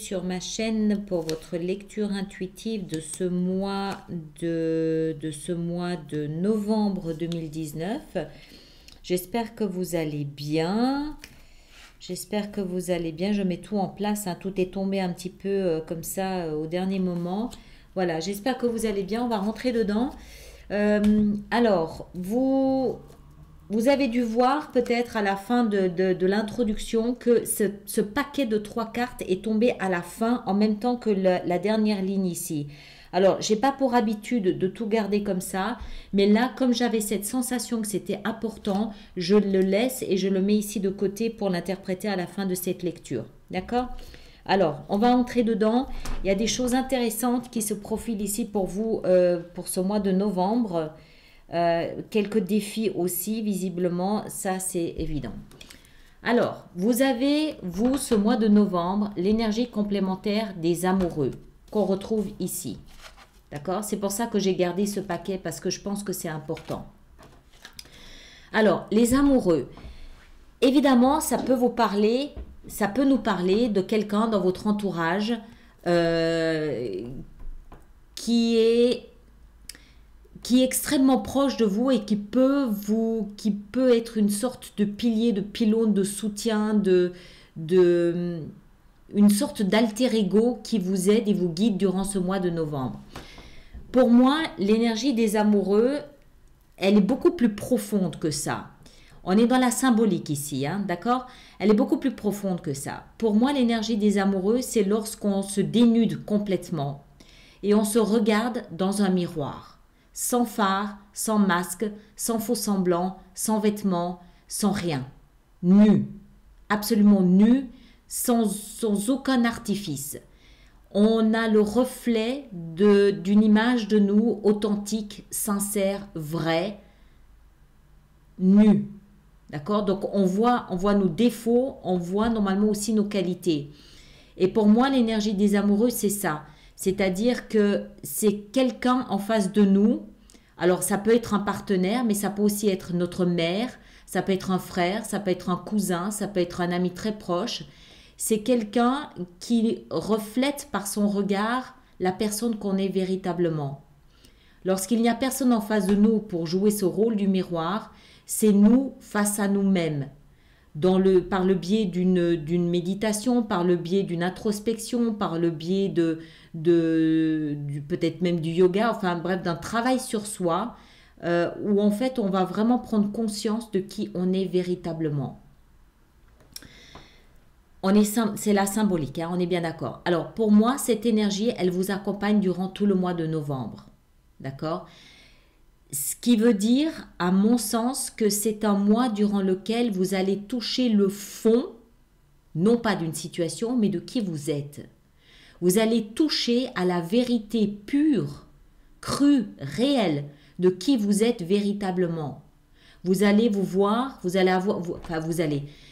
sur ma chaîne pour votre lecture intuitive de ce mois de novembre 2019. J'espère que vous allez bien. J'espère que vous allez bien. Je mets tout en place, hein. Tout est tombé un petit peu comme ça au dernier moment. Voilà, j'espère que vous allez bien. On va rentrer dedans. Alors, vous avez dû voir peut-être à la fin de l'introduction que ce paquet de 3 cartes est tombé à la fin en même temps que la dernière ligne ici. Alors, j'ai pas pour habitude de tout garder comme ça, mais là, comme j'avais cette sensation que c'était important, je le laisse et je le mets ici de côté pour l'interpréter à la fin de cette lecture. D'accord ? Alors, on va entrer dedans. Il y a des choses intéressantes qui se profilent ici pour vous pour ce mois de novembre. Quelques défis aussi, visiblement, ça c'est évident. Alors, vous avez, vous, ce mois de novembre, l'énergie complémentaire des amoureux qu'on retrouve ici. D'accord? C'est pour ça que j'ai gardé ce paquet parce que je pense que c'est important. Alors, les amoureux, évidemment, ça peut vous parler, ça peut nous parler de quelqu'un dans votre entourage qui est extrêmement proche de vous et qui peut être une sorte de pilier, de pylône, de soutien, une sorte d'alter ego qui vous aide et vous guide durant ce mois de novembre. Pour moi, l'énergie des amoureux, elle est beaucoup plus profonde que ça. On est dans la symbolique ici, hein, d'accord? Elle est beaucoup plus profonde que ça. Pour moi, l'énergie des amoureux, c'est lorsqu'on se dénude complètement et on se regarde dans un miroir. Sans fard, sans masque, sans faux semblant, sans vêtements, sans rien. Nu, absolument nu, sans aucun artifice. On a le reflet d'une image de nous authentique, sincère, vraie, nue. D'accord? Donc on voit nos défauts, on voit normalement aussi nos qualités. Et pour moi, l'énergie des amoureux, c'est ça. C'est-à-dire que c'est quelqu'un en face de nous. Alors, ça peut être un partenaire, mais ça peut aussi être notre mère, ça peut être un frère, ça peut être un cousin, ça peut être un ami très proche. C'est quelqu'un qui reflète par son regard la personne qu'on est véritablement. Lorsqu'il n'y a personne en face de nous pour jouer ce rôle du miroir, c'est nous face à nous-mêmes. Par le biais d'une méditation, par le biais d'une introspection, par le biais peut-être même du yoga, enfin bref, d'un travail sur soi, où en fait on va vraiment prendre conscience de qui on est véritablement. C'est la symbolique, hein, on est bien d'accord. Alors pour moi, cette énergie, elle vous accompagne durant tout le mois de novembre. D'accord ? Ce qui veut dire, à mon sens, que c'est un mois durant lequel vous allez toucher le fond, non pas d'une situation, mais de qui vous êtes. Vous allez toucher à la vérité pure, crue, réelle, de qui vous êtes véritablement. Vous allez vous voir,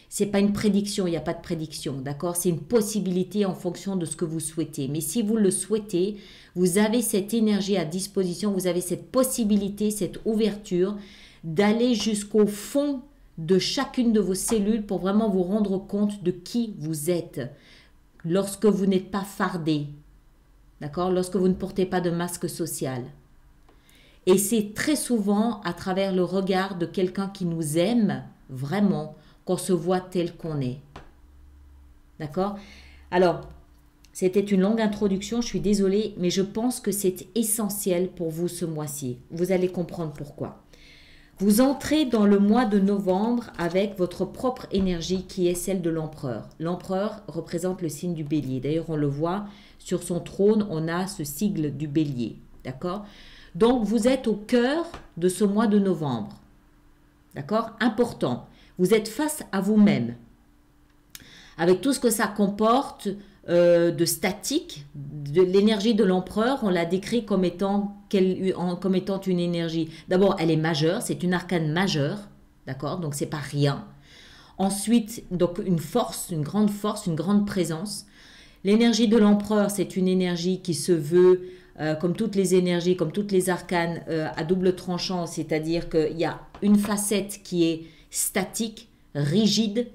c'est pas une prédiction, il n'y a pas de prédiction, d'accord? C'est une possibilité en fonction de ce que vous souhaitez. Mais si vous le souhaitez, vous avez cette énergie à disposition, vous avez cette possibilité, cette ouverture d'aller jusqu'au fond de chacune de vos cellules pour vraiment vous rendre compte de qui vous êtes lorsque vous n'êtes pas fardé, d'accord? Lorsque vous ne portez pas de masque social. Et c'est très souvent à travers le regard de quelqu'un qui nous aime vraiment qu'on se voit tel qu'on est. D'accord? Alors, c'était une longue introduction, je suis désolée, mais je pense que c'est essentiel pour vous ce mois-ci. Vous allez comprendre pourquoi. Vous entrez dans le mois de novembre avec votre propre énergie qui est celle de l'empereur. L'empereur représente le signe du bélier. D'ailleurs, on le voit, sur son trône, on a ce sigle du bélier. D'accord? Donc, vous êtes au cœur de ce mois de novembre. D'accord? Important. Vous êtes face à vous-même. Avec tout ce que ça comporte de statique, de l'énergie de l'empereur, on la décrit comme étant une énergie. D'abord, elle est majeure, c'est une arcane majeure. D'accord? Donc, c'est pas rien. Ensuite, donc une force, une grande présence. L'énergie de l'empereur, c'est une énergie qui se veut comme toutes les énergies, comme toutes les arcanes, à double tranchant, c'est-à-dire qu'il y a une facette qui est statique, rigide,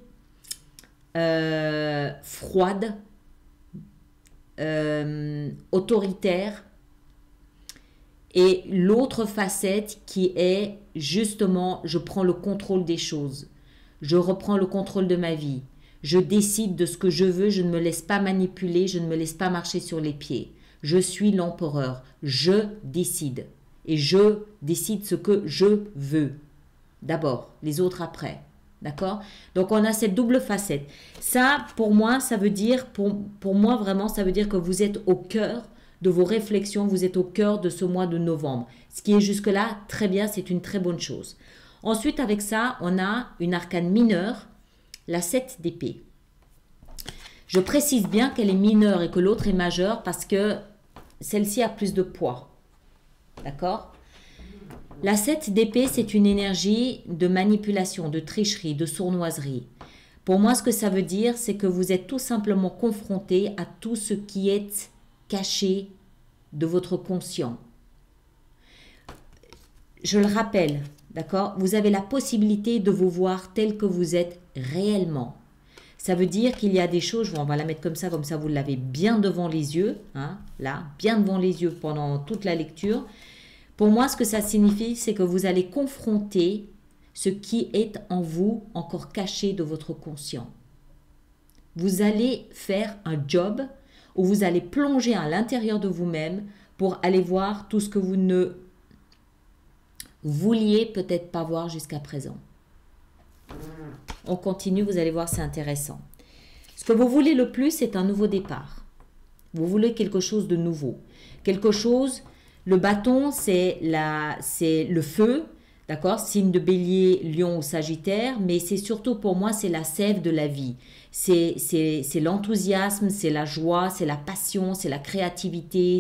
froide, autoritaire, et l'autre facette qui est justement, je prends le contrôle des choses, je reprends le contrôle de ma vie, je décide de ce que je veux, je ne me laisse pas manipuler, je ne me laisse pas marcher sur les pieds. Je suis l'empereur, je décide. Et je décide ce que je veux. D'abord, les autres après. D'accord? Donc, on a cette double facette. Ça, pour moi, ça veut dire, pour moi, vraiment, ça veut dire que vous êtes au cœur de vos réflexions, vous êtes au cœur de ce mois de novembre. Ce qui est jusque-là, très bien, c'est une très bonne chose. Ensuite, avec ça, on a une arcane mineure, la 7 d'épée. Je précise bien qu'elle est mineure et que l'autre est majeure parce que celle-ci a plus de poids. D'accord? La 7 d'épée, c'est une énergie de manipulation, de tricherie, de sournoiserie. Pour moi, ce que ça veut dire, c'est que vous êtes tout simplement confronté à tout ce qui est caché de votre conscient. Je le rappelle, d'accord? Vous avez la possibilité de vous voir tel que vous êtes réellement. Ça veut dire qu'il y a des choses, on va la mettre comme ça vous l'avez bien devant les yeux, hein, là, bien devant les yeux pendant toute la lecture. Pour moi, ce que ça signifie, c'est que vous allez confronter ce qui est en vous encore caché de votre conscient. Vous allez faire un job où vous allez plonger à l'intérieur de vous-même pour aller voir tout ce que vous ne vouliez peut-être pas voir jusqu'à présent. On continue, vous allez voir, c'est intéressant. Ce que vous voulez le plus, c'est un nouveau départ. Vous voulez quelque chose de nouveau. Quelque chose, le bâton, c'est le feu, d'accord? Signe de bélier, lion ou sagittaire, mais c'est surtout pour moi, c'est la sève de la vie. C'est l'enthousiasme, c'est la joie, c'est la passion, c'est la créativité.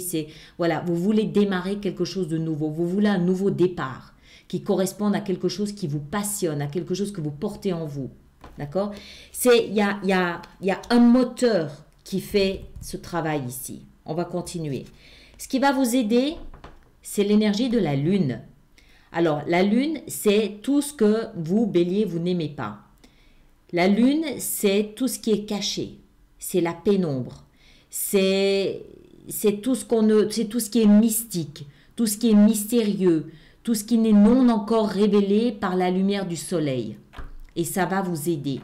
Voilà, vous voulez démarrer quelque chose de nouveau. Vous voulez un nouveau départ qui corresponde à quelque chose qui vous passionne, à quelque chose que vous portez en vous. D'accord? Il y a un moteur qui fait ce travail ici. On va continuer. Ce qui va vous aider, c'est l'énergie de la lune. Alors, la lune, c'est tout ce que vous, bélier, vous n'aimez pas. La lune, c'est tout ce qui est caché. C'est la pénombre. C'est tout ce qui est mystique, tout ce qui est mystérieux, tout ce qui n'est non encore révélé par la lumière du soleil. Et ça va vous aider.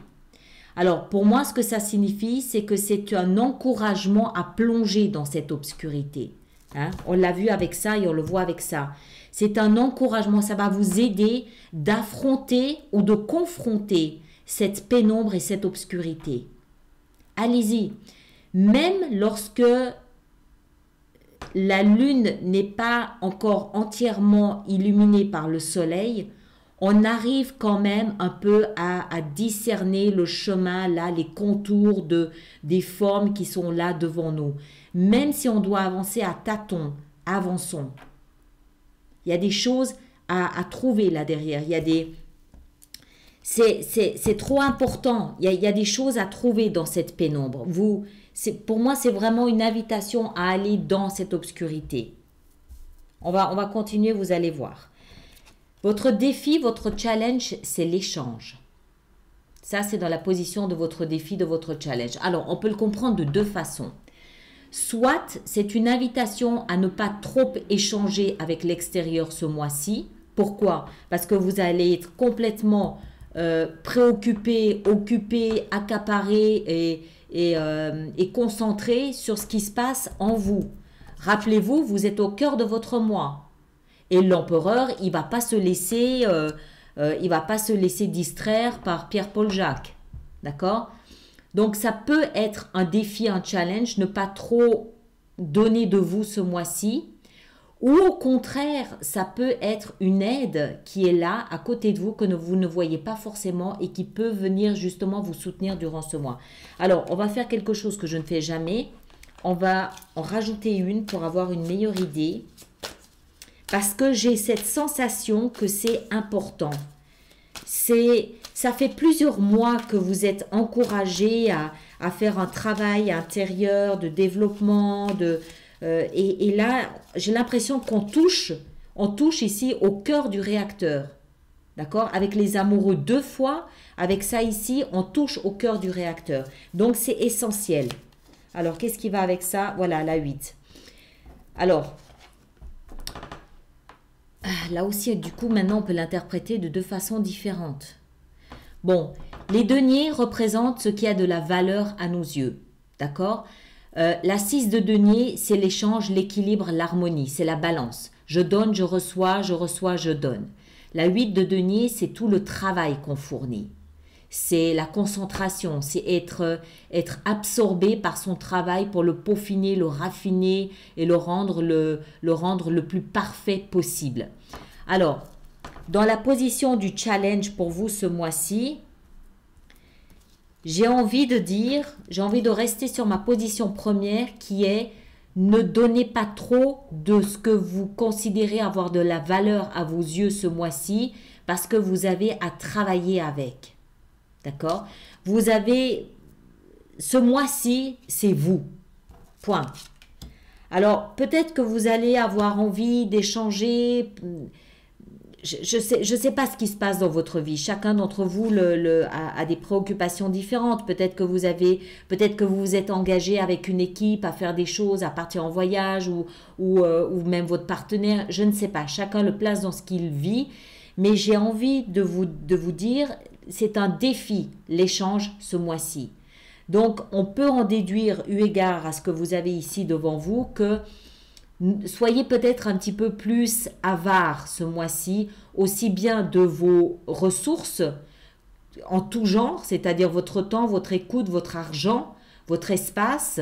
Alors, pour moi, ce que ça signifie, c'est que c'est un encouragement à plonger dans cette obscurité. Hein? On l'a vu avec ça et on le voit avec ça. C'est un encouragement, ça va vous aider d'affronter ou de confronter cette pénombre et cette obscurité. Allez-y. Même lorsque la lune n'est pas encore entièrement illuminée par le soleil, on arrive quand même un peu à discerner le chemin, là, les contours des formes qui sont là devant nous. Même si on doit avancer à tâtons, avançons. Il y a des choses à trouver là derrière. C'est trop important. Il y a des choses à trouver dans cette pénombre. Pour moi, c'est vraiment une invitation à aller dans cette obscurité. On va continuer, vous allez voir. Votre défi, votre challenge, c'est l'échange. Ça, c'est dans la position de votre défi, de votre challenge. Alors, on peut le comprendre de deux façons. Soit, c'est une invitation à ne pas trop échanger avec l'extérieur ce mois-ci. Pourquoi? Parce que vous allez être complètement préoccupé, occupé, accaparé et concentré sur ce qui se passe en vous. Rappelez-vous, vous êtes au cœur de votre moi. Et l'empereur, il va pas se laisser distraire par Pierre-Paul Jacques. D'accord? Donc, ça peut être un défi, un challenge, ne pas trop donner de vous ce mois-ci. Ou au contraire, ça peut être une aide qui est là, à côté de vous, que vous ne voyez pas forcément et qui peut venir justement vous soutenir durant ce mois. Alors, on va faire quelque chose que je ne fais jamais. On va en rajouter une pour avoir une meilleure idée. Parce que j'ai cette sensation que c'est important. Ça fait plusieurs mois que vous êtes encouragé à faire un travail intérieur de développement. Et là, j'ai l'impression qu'on touche ici au cœur du réacteur. D'accord? Avec les amoureux 2 fois, avec ça ici, on touche au cœur du réacteur. Donc, c'est essentiel. Alors, qu'est-ce qui va avec ça? Voilà, la 8. Alors, là aussi, du coup, maintenant, on peut l'interpréter de deux façons différentes. Bon, les deniers représentent ce qui a de la valeur à nos yeux. D'accord? La 6 de denier, c'est l'échange, l'équilibre, l'harmonie, c'est la balance. Je donne, je reçois, je donne. La 8 de denier, c'est tout le travail qu'on fournit. C'est la concentration, c'est être absorbé par son travail pour le peaufiner, le raffiner et le rendre le plus parfait possible. Alors, dans la position du challenge pour vous ce mois-ci, j'ai envie de rester sur ma position première qui est ne donnez pas trop de ce que vous considérez avoir de la valeur à vos yeux ce mois-ci parce que vous avez à travailler avec. D'accord? Vous avez, ce mois-ci, c'est vous. Point. Alors, peut-être que vous allez avoir envie d'échanger. Je sais pas ce qui se passe dans votre vie. Chacun d'entre vous a des préoccupations différentes. Peut-être que vous vous êtes engagé avec une équipe à faire des choses, à partir en voyage ou même votre partenaire. Je ne sais pas. Chacun le place dans ce qu'il vit. Mais j'ai envie de vous dire, c'est un défi, l'échange ce mois-ci. Donc, on peut en déduire, eu égard à ce que vous avez ici devant vous, que soyez peut-être un petit peu plus avare ce mois-ci, aussi bien de vos ressources en tout genre, c'est-à-dire votre temps, votre écoute, votre argent, votre espace.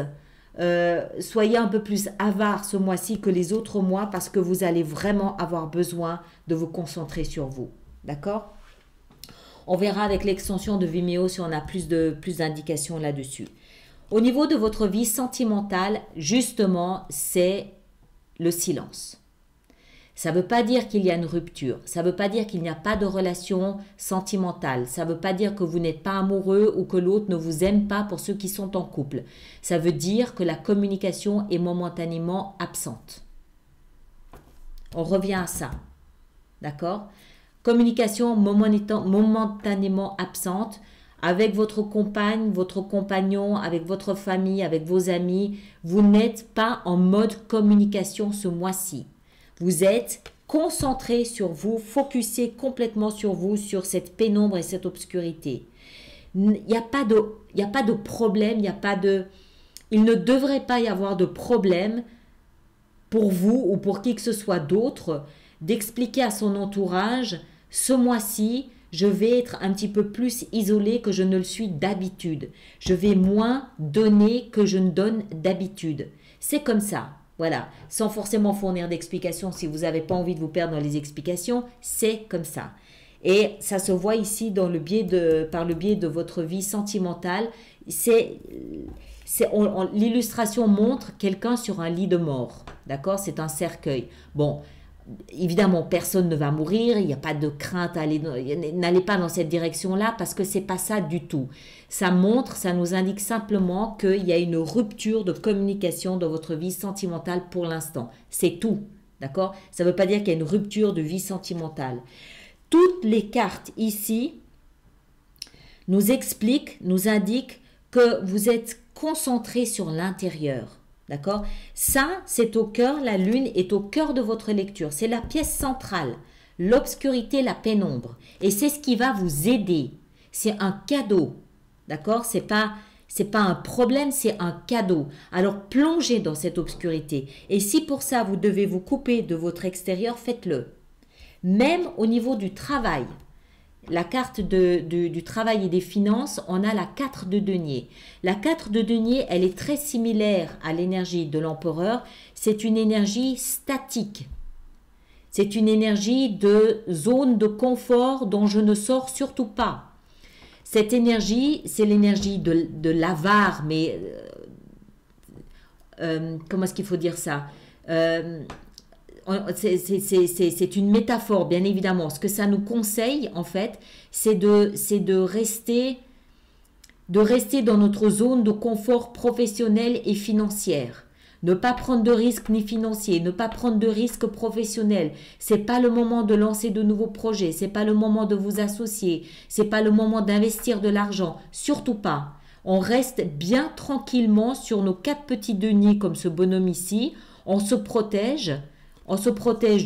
Soyez un peu plus avare ce mois-ci que les autres mois parce que vous allez vraiment avoir besoin de vous concentrer sur vous. D'accord ? On verra avec l'extension de Vimeo si on a plus d'indications là-dessus. Au niveau de votre vie sentimentale, justement, c'est le silence. Ça ne veut pas dire qu'il y a une rupture. Ça ne veut pas dire qu'il n'y a pas de relation sentimentale. Ça ne veut pas dire que vous n'êtes pas amoureux ou que l'autre ne vous aime pas pour ceux qui sont en couple. Ça veut dire que la communication est momentanément absente. On revient à ça. D'accord ? Communication momentanément absente avec votre compagne, votre compagnon, avec votre famille, avec vos amis. Vous n'êtes pas en mode communication ce mois-ci. Vous êtes concentré sur vous, focusé complètement sur vous, sur cette pénombre et cette obscurité. Il n'y a pas de problème, il ne devrait pas y avoir de problème pour vous ou pour qui que ce soit d'autre d'expliquer à son entourage « ce mois-ci, je vais être un petit peu plus isolé que je ne le suis d'habitude. Je vais moins donner que je ne donne d'habitude. » C'est comme ça. Voilà, sans forcément fournir d'explications, si vous n'avez pas envie de vous perdre dans les explications, c'est comme ça. Et ça se voit ici par le biais de votre vie sentimentale. L'illustration montre quelqu'un sur un lit de mort. D'accord? C'est un cercueil. Bon, évidemment, personne ne va mourir, il n'y a pas de crainte à aller, n'allez pas dans cette direction-là parce que c'est pas ça du tout. Ça nous indique simplement qu'il y a une rupture de communication dans votre vie sentimentale pour l'instant. C'est tout, d'accord? Ça ne veut pas dire qu'il y a une rupture de vie sentimentale. Toutes les cartes ici nous expliquent, nous indiquent que vous êtes concentré sur l'intérieur. D'accord? Ça, c'est au cœur, la lune est au cœur de votre lecture. C'est la pièce centrale, l'obscurité, la pénombre. Et c'est ce qui va vous aider. C'est un cadeau. D'accord? C'est pas un problème, c'est un cadeau. Alors, plongez dans cette obscurité. Et si pour ça, vous devez vous couper de votre extérieur, faites-le. Même au niveau du travail. La carte du travail et des finances, on a la 4 de denier. La 4 de denier, elle est très similaire à l'énergie de l'empereur. C'est une énergie statique. C'est une énergie de zone de confort dont je ne sors surtout pas. Cette énergie, c'est l'énergie de l'avare, mais comment est-ce qu'il faut dire ça? C'est une métaphore, bien évidemment. Ce que ça nous conseille, en fait, c'est de rester dans notre zone de confort professionnel et financière. Ne pas prendre de risques ni financiers, ne pas prendre de risques professionnels. C'est pas le moment de lancer de nouveaux projets, c'est pas le moment de vous associer, c'est pas le moment d'investir de l'argent, surtout pas. On reste bien tranquillement sur nos 4 petits deniers comme ce bonhomme ici. On se protège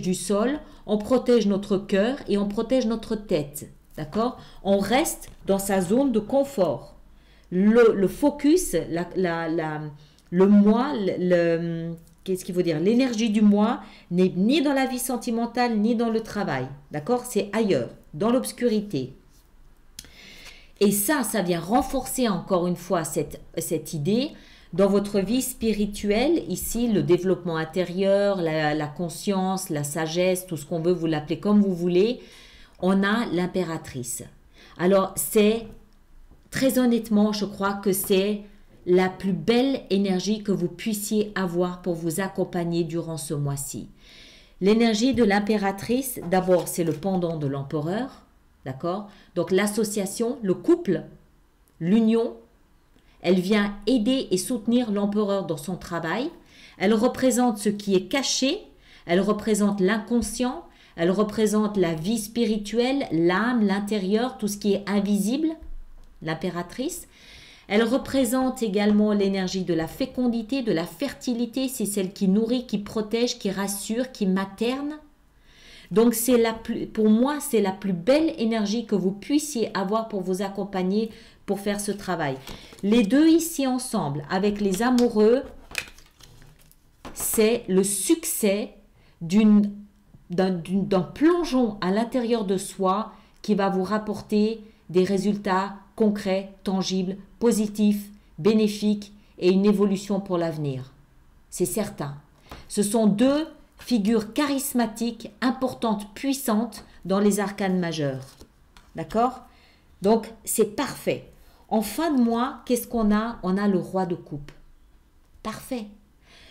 du sol, on protège notre cœur et on protège notre tête. D'accord? On reste dans sa zone de confort. Le focus, le moi, qu'est-ce qu'il faut dire? L'énergie du moi n'est ni dans la vie sentimentale ni dans le travail. D'accord? C'est ailleurs, dans l'obscurité. Et ça vient renforcer encore une fois cette idée dans votre vie spirituelle. Ici, le développement intérieur, la conscience, la sagesse, tout ce qu'on veut, vous l'appelez comme vous voulez. On a l'impératrice. Alors, c'est, très honnêtement, je crois que c'est la plus belle énergie que vous puissiez avoir pour vous accompagner durant ce mois-ci. L'énergie de l'impératrice, d'abord, c'est le pendant de l'empereur. D'accord? Donc l'association, le couple, l'union, elle vient aider et soutenir l'empereur dans son travail. Elle représente ce qui est caché, elle représente l'inconscient, elle représente la vie spirituelle, l'âme, l'intérieur, tout ce qui est invisible, l'impératrice. Elle représente également l'énergie de la fécondité, de la fertilité, c'est celle qui nourrit, qui protège, qui rassure, qui materne. Donc, pour moi, c'est la plus belle énergie que vous puissiez avoir pour vous accompagner pour faire ce travail. Les deux ici ensemble, avec les amoureux, c'est le succès d'un plongeon à l'intérieur de soi qui va vous rapporter des résultats concrets, tangibles, positifs, bénéfiques et une évolution pour l'avenir. C'est certain. Ce sont deux figure charismatique, importante, puissante dans les arcanes majeurs. D'accord? Donc, c'est parfait. En fin de mois, qu'est-ce qu'on a? On a le roi de coupe. Parfait.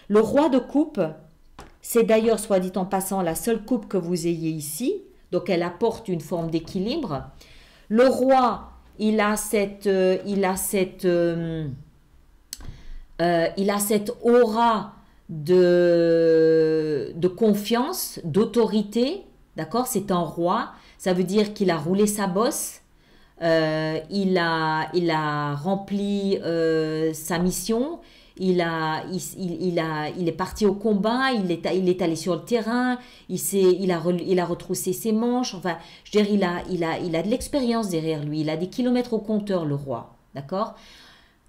Le roi de coupe, c'est d'ailleurs, soit dit en passant, la seule coupe que vous ayez ici. Donc, elle apporte une forme d'équilibre. Le roi, il a cette aura de confiance, d'autorité, d'accord? C'est un roi, ça veut dire qu'il a roulé sa bosse, il a rempli sa mission, il est parti au combat, il est allé sur le terrain, il a retroussé ses manches, enfin, je veux dire, il a de l'expérience derrière lui, il a des kilomètres au compteur, le roi, d'accord?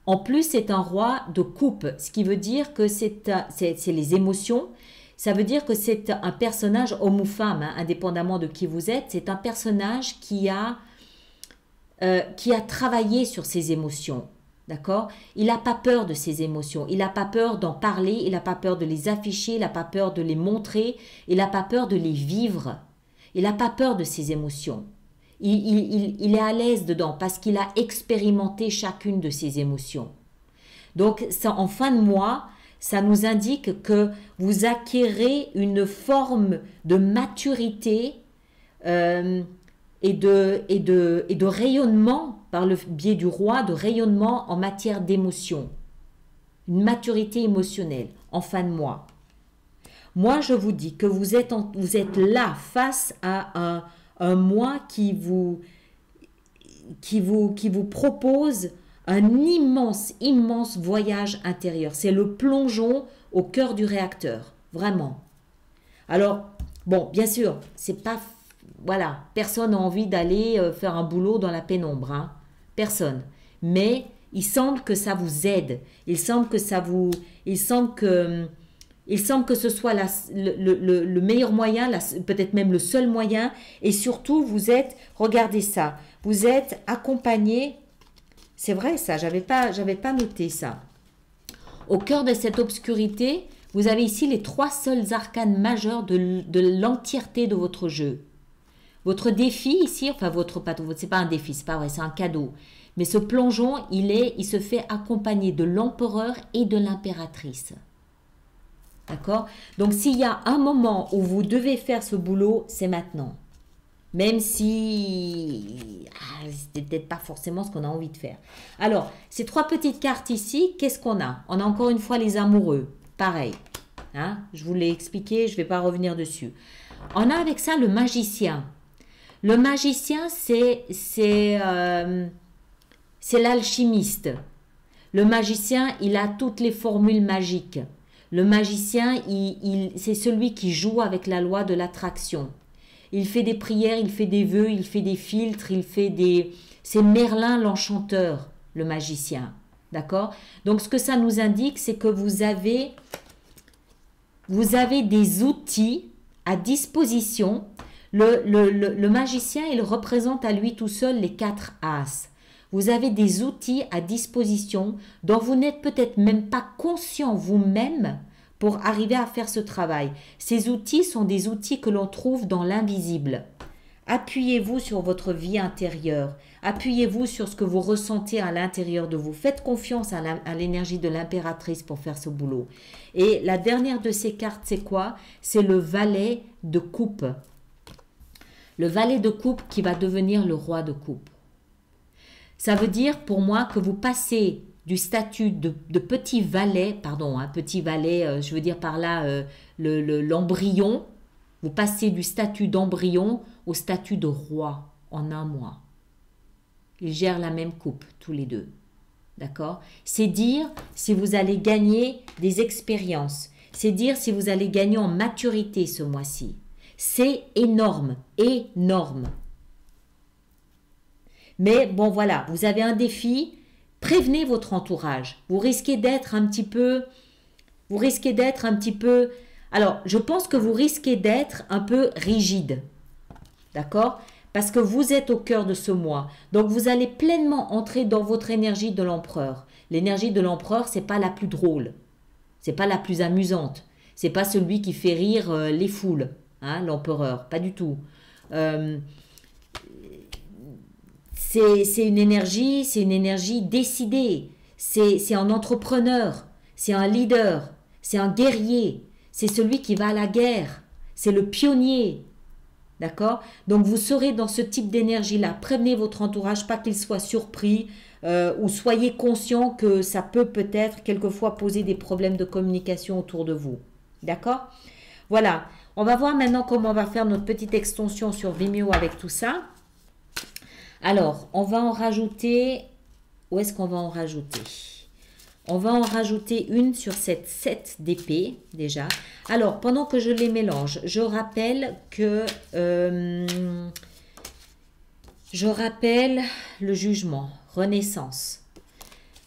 En plus, c'est un roi de coupe, ce qui veut dire que c'est les émotions. Ça veut dire que c'est un personnage, homme ou femme, hein, indépendamment de qui vous êtes, c'est un personnage qui a travaillé sur ses émotions. D'accord? Il n'a pas peur de ses émotions, il n'a pas peur d'en parler, il n'a pas peur de les afficher, il n'a pas peur de les montrer, il n'a pas peur de les vivre. Il n'a pas peur de ses émotions. Il est à l'aise dedans parce qu'il a expérimenté chacune de ses émotions. Donc, ça, en fin de mois, ça nous indique que vous acquérez une forme de maturité et de rayonnement par le biais du roi, de rayonnement en matière d'émotion. Une maturité émotionnelle en fin de mois. Moi, je vous dis que vous êtes là face à un mois qui vous propose un immense voyage intérieur. C'est le plongeon au cœur du réacteur, vraiment. Alors, bon, bien sûr, c'est pas, voilà, personne n'a envie d'aller faire un boulot dans la pénombre, hein, personne. Mais il semble que ça vous aide, il semble que ce soit le meilleur moyen, peut-être même le seul moyen. Et surtout, regardez ça, vous êtes accompagné. C'est vrai ça, j'avais pas noté ça. Au cœur de cette obscurité, vous avez ici les 3 seuls arcanes majeurs de l'entièreté de votre jeu. Votre défi ici, enfin c'est pas un défi, c'est pas vrai, c'est un cadeau. Mais ce plongeon, il se fait accompagner de l'empereur et de l'impératrice. D'accord? Donc, s'il y a un moment où vous devez faire ce boulot, c'est maintenant. Même si c'était peut-être pas forcément ce qu'on a envie de faire. Alors, ces 3 petites cartes ici, qu'est-ce qu'on a? On a encore une fois les amoureux. Pareil. Hein? Je vous l'ai expliqué, je ne vais pas revenir dessus. On a avec ça le magicien. Le magicien, c'est l'alchimiste. Le magicien, il a toutes les formules magiques. Le magicien, c'est celui qui joue avec la loi de l'attraction. Il fait des prières, il fait des vœux, il fait des filtres, il fait des... C'est Merlin l'enchanteur, le magicien. D'accord? Donc, ce que ça nous indique, c'est que vous avez des outils à disposition. Le magicien, il représente à lui tout seul les 4 as. Vous avez des outils à disposition dont vous n'êtes peut-être même pas conscient vous-même pour arriver à faire ce travail. Ces outils sont des outils que l'on trouve dans l'invisible. Appuyez-vous sur votre vie intérieure. Appuyez-vous sur ce que vous ressentez à l'intérieur de vous. Faites confiance à l'énergie de l'impératrice pour faire ce boulot. Et la dernière de ces cartes, c'est quoi? C'est le valet de coupe. Le valet de coupe qui va devenir le roi de coupe. Ça veut dire pour moi que vous passez du statut de petit valet, pardon, petit valet, je veux dire par là l'embryon, vous passez du statut d'embryon au statut de roi en un mois. Ils gèrent la même coupe, tous les deux. D'accord? C'est dire si vous allez gagner des expériences. C'est dire si vous allez gagner en maturité ce mois-ci. C'est énorme, énorme. Mais bon, voilà, vous avez un défi, prévenez votre entourage. Vous risquez d'être un petit peu... Alors, je pense que vous risquez d'être un peu rigide. D'accord? Parce que vous êtes au cœur de ce mois. Donc, vous allez pleinement entrer dans votre énergie de l'empereur. L'énergie de l'empereur, c'est pas la plus drôle. C'est pas la plus amusante. C'est pas celui qui fait rire les foules, hein, l'empereur. Pas du tout. C'est une énergie décidée. C'est un entrepreneur. C'est un leader. C'est un guerrier. C'est celui qui va à la guerre. C'est le pionnier. D'accord? Donc, vous serez dans ce type d'énergie-là. Prévenez votre entourage, pas qu'il soit surpris ou soyez conscient que ça peut peut-être quelquefois poser des problèmes de communication autour de vous. D'accord? Voilà. On va voir maintenant comment on va faire notre petite extension sur Vimeo avec tout ça. Alors, on va en rajouter... Où est-ce qu'on va en rajouter? On va en rajouter une sur cette 7 d'épée, déjà. Alors, pendant que je les mélange, je rappelle que... je rappelle le jugement, renaissance.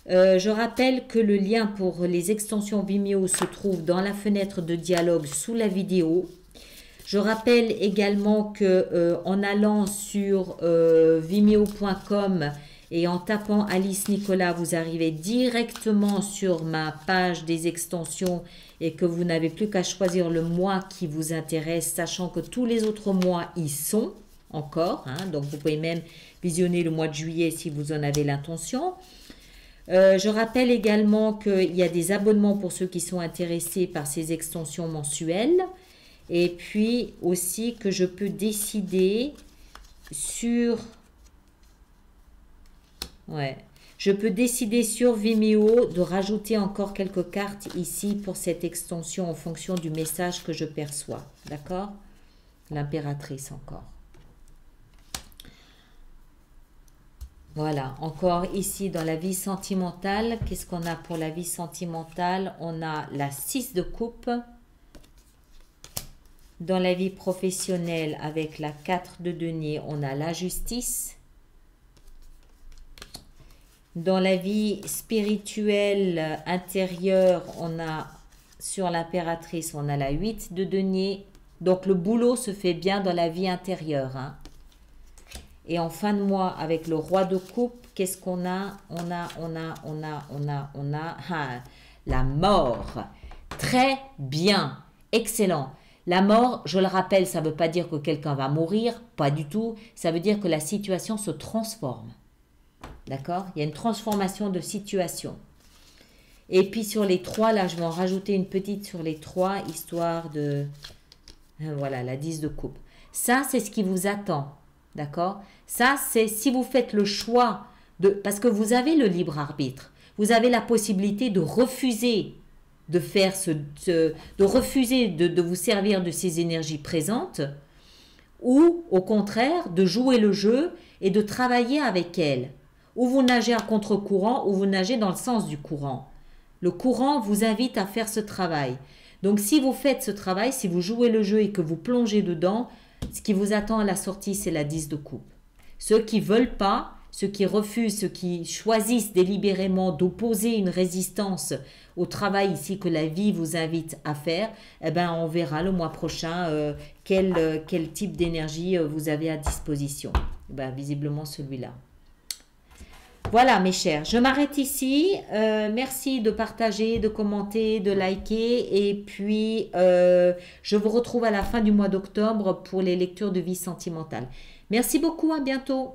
Je rappelle que le lien pour les extensions Vimeo se trouve dans la fenêtre de dialogue sous la vidéo. Je rappelle également que en allant sur vimeo.com et en tapant Alice Nicolas, vous arrivez directement sur ma page des extensions et que vous n'avez plus qu'à choisir le mois qui vous intéresse, sachant que tous les autres mois y sont encore. Hein, donc, vous pouvez même visionner le mois de juillet si vous en avez l'intention. Je rappelle également qu'il y a des abonnements pour ceux qui sont intéressés par ces extensions mensuelles. Et puis aussi que je peux décider sur... Ouais. Je peux décider sur Vimeo de rajouter encore quelques cartes ici pour cette extension en fonction du message que je perçois. D'accord? L'impératrice encore. Voilà, encore ici dans la vie sentimentale. Qu'est-ce qu'on a pour la vie sentimentale? On a la 6 de coupe. Dans la vie professionnelle, avec la 4 de denier, on a la justice. Dans la vie spirituelle intérieure, on a sur l'impératrice, on a la 8 de denier. Donc le boulot se fait bien dans la vie intérieure. Hein. Et en fin de mois, avec le roi de coupe, qu'est-ce qu'on a? On a la mort. Très bien, excellent. La mort, je le rappelle, ça ne veut pas dire que quelqu'un va mourir, pas du tout. Ça veut dire que la situation se transforme. D'accord? Il y a une transformation de situation. Et puis sur les 3, là, je vais en rajouter une petite sur les 3, histoire de... Voilà, la 10 de coupe. Ça, c'est ce qui vous attend. D'accord? Ça, c'est si vous faites le choix de... Parce que vous avez le libre arbitre. Vous avez la possibilité de refuser de faire de refuser de vous servir de ces énergies présentes ou au contraire de jouer le jeu et de travailler avec elles. Ou vous nagez à contre-courant ou vous nagez dans le sens du courant. Le courant vous invite à faire ce travail. Donc si vous faites ce travail, si vous jouez le jeu et que vous plongez dedans, ce qui vous attend à la sortie, c'est la 10 de coupe. Ceux qui ne veulent pas, ceux qui refusent, ceux qui choisissent délibérément d'opposer une résistance au travail ici que la vie vous invite à faire, eh ben on verra le mois prochain quel type d'énergie vous avez à disposition. Ben, visiblement celui-là. Voilà mes chers, je m'arrête ici. Merci de partager, de commenter, de liker. Et puis, je vous retrouve à la fin du mois d'octobre pour les lectures de vie sentimentale. Merci beaucoup, à bientôt.